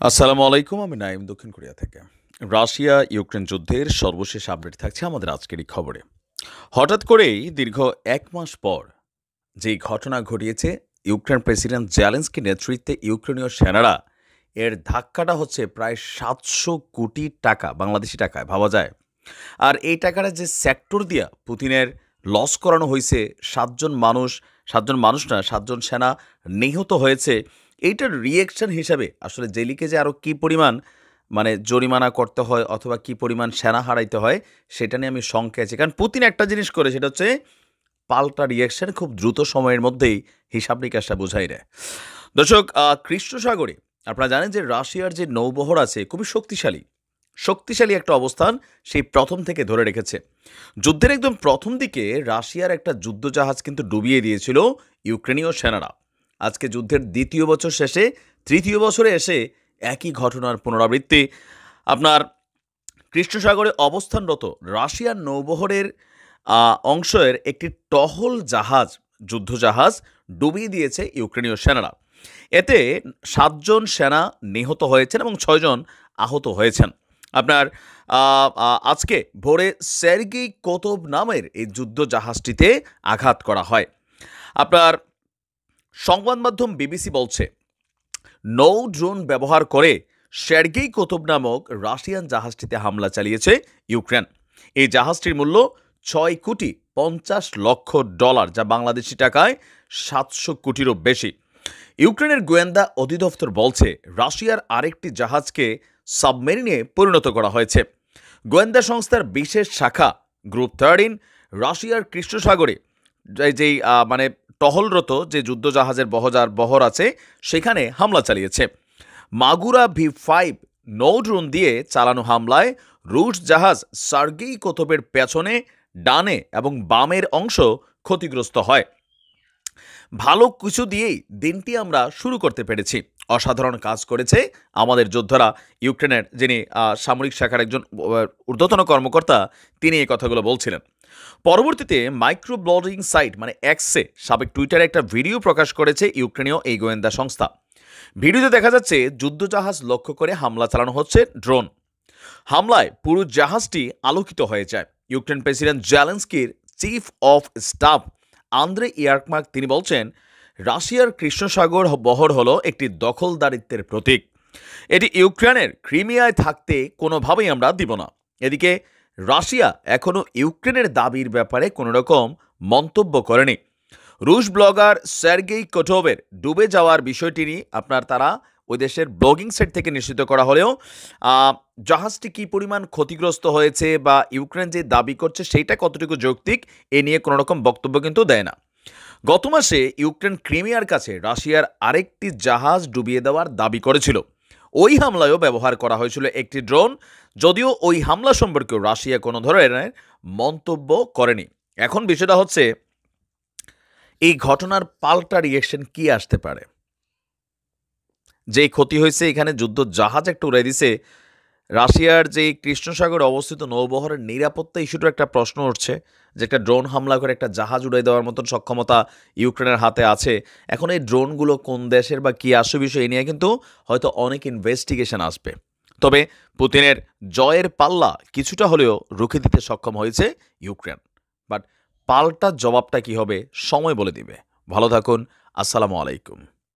আসসালামু আলাইকুম। আমি নাইম দক্ষিণ কোরিয়া থেকে। রাশিয়া ইউক্রেন যুদ্ধের সর্বশেষ আপডেট থাকছে আমাদের আজকের এই খবরে। হঠাৎ করেই দীর্ঘ ১ মাস পর যেই ঘটনা ঘটিয়েছে, ইউক্রেন প্রেসিডেন্ট জেলেনস্কির নেতৃত্বে ইউক্রেনীয় সেনারা এর ধাক্কাটা হচ্ছে প্রায় ৭০০ কোটি টাকা, বাংলাদেশী টাকায় ভাবা যায়। আর এই টাকাটা যে সেক্টর দিয়া পুতিনের লস করানো হইছে, ৭ জন সেনা নিহত হয়েছে। এইটার রিঅ্যাকশন হিসাবে আসলে জেলিকে যে আরো কি পরিমাণ জরিমানা করতে হয় অথবা কি পরিমাণ সেনা হারাইতে হয়, সেটা নিয়ে আমি শঙ্কায় আছি। কারণ পুতিন একটা জিনিস করে, সেটা হচ্ছে পাল্টা রিঅ্যাকশন খুব দ্রুত সময়ের মধ্যেই হিসাব নিকাশটা বুঝাই দেয়। দর্শক, কৃষ্ণ সাগরে আপনারা জানেন যে রাশিয়ার যে নৌবহর আছে খুবই শক্তিশালী। শক্তিশালী একটা অবস্থান সেই প্রথম থেকে ধরে রেখেছে। যুদ্ধের একদম প্রথম দিকে রাশিয়ার একটা যুদ্ধজাহাজ কিন্তু ডুবিয়ে দিয়েছিল ইউক্রেনীয় সেনারা। আজকে যুদ্ধের দ্বিতীয় বছর শেষে তৃতীয় বছরে এসে একই ঘটনার পুনরাবৃত্তি। আপনার কৃষ্ণ সাগরে অবস্থানরত রাশিয়ার নৌবহরের অংশের একটি টহল জাহাজ, যুদ্ধজাহাজ ডুবিয়ে দিয়েছে ইউক্রেনীয় সেনারা। এতে ৭ জন সেনা নিহত হয়েছেন এবং ৬ জন আহত হয়েছেন। আপনার আজকে ভোরে সের্গেই কোতভ নামের এই যুদ্ধ জাহাজটিতে আঘাত করা হয়। আপনার সংবাদ মাধ্যম বিবিসি বলছে, নৌ ড্রোন ব্যবহার করে সের্গেই কোতভ নামক রাশিয়ান জাহাজটিতে হামলা চালিয়েছে ইউক্রেন। এই জাহাজটির মূল্য $৬,50,00,০০০, যা বাংলাদেশি টাকায় ৭০০ কোটিরও বেশি। ইউক্রেনের গোয়েন্দা অধিদপ্তর বলছে রাশিয়ার আরেকটি জাহাজকে সাবমেরিনে পরিণত করা হয়েছে। গোয়েন্দা সংস্থার বিশেষ শাখা গ্রুপ 13 রাশিয়ার কৃষ্ণ সাগরে যেই টহলরত যে যুদ্ধজাহাজের বহর আছে সেখানে হামলা চালিয়েছে। মাগুরা V5 নৌ ড্রোন দিয়ে চালানো হামলায় রুশ জাহাজ সার্গেই কোতভের পেছনে, ডানে এবং বামের অংশ ক্ষতিগ্রস্ত হয়। ভালো কিছু দিয়েই দিনটি আমরা শুরু করতে পেরেছি। অসাধারণ কাজ করেছে আমাদের যোদ্ধারা। ইউক্রেনের যিনি সামরিক শাখার একজন ঊর্ধ্বতন কর্মকর্তা, তিনি এই কথাগুলো বলছিলেন। পরবর্তীতে মাইক্রো ব্লগিং সাইট এক্সে, সাবেক টুইটারে একটা ভিডিও প্রকাশ করেছে ইউক্রেনীয় এই গোয়েন্দা সংস্থা। ভিডিওতে দেখা যাচ্ছে যুদ্ধজাহাজ লক্ষ্য করে হামলা চালানো হচ্ছে ড্রোন। হামলায় পুরো জাহাজটি আলোকিত হয়ে যায়। ইউক্রেন প্রেসিডেন্ট জেলেনস্কির chief of staff Andriy Yermak তিনি বলছেন, রাশিয়ার কৃষ্ণসাগর বহর হলো একটি দখলদারিত্বের প্রতীক। এটি ইউক্রেনের ক্রিমিয়ায় থাকতে কোনোভাবেই আমরা দিব না। এদিকে রাশিয়া এখনও ইউক্রেনের দাবির ব্যাপারে কোনো রকম মন্তব্য করেনি। রুশ ব্লগার সের্গেই কোটোভের ডুবে যাওয়ার বিষয়টি নিয়ে তারা ওই দেশের ব্লগিং সাইট থেকে নিশ্চিত করা হলেও জাহাজটি কী পরিমাণ ক্ষতিগ্রস্ত হয়েছে বা ইউক্রেন যে দাবি করছে সেইটা কতটুকু যৌক্তিক, এ নিয়ে কোনো রকম বক্তব্য কিন্তু দেয় না। গত মাসে ইউক্রেন ক্রিমিয়ার কাছে রাশিয়ার আরেকটি জাহাজ ডুবিয়ে দেওয়ার দাবি করেছিল। ওই হামলায়ও ব্যবহার করা হয়েছিল একটি ড্রোন, যদিও ওই হামলা সম্পর্কেও রাশিয়া কোনো ধরনের মন্তব্য করেনি। এখন বিষয়টা হচ্ছে, এই ঘটনার পাল্টা রিঅ্যাকশন কি আসতে পারে? যেই ক্ষতি হয়েছে, এখানে যুদ্ধ জাহাজ একটা উড়াই দিছে। রাশিয়ার যে কৃষ্ণসাগরে অবস্থিত নৌবহরের নিরাপত্তা ইস্যুটার একটা প্রশ্ন উঠছে, যে একটা ড্রোন হামলা করে একটা জাহাজ উড়াই দেওয়ার মতন সক্ষমতা ইউক্রেনের হাতে আছে। এখন এই ড্রোনগুলো কোন দেশের বা কী আসে বিষয়, এ নিয়ে কিন্তু হয়তো অনেক ইনভেস্টিগেশন আসবে। তবে পুতিনের জয়ের পাল্লা কিছুটা হলেও রুখে দিতে সক্ষম হয়েছে ইউক্রেন। বাট পাল্টা জবাবটা কি হবে সময় বলে দিবে। ভালো থাকুন। আসসালামু আলাইকুম।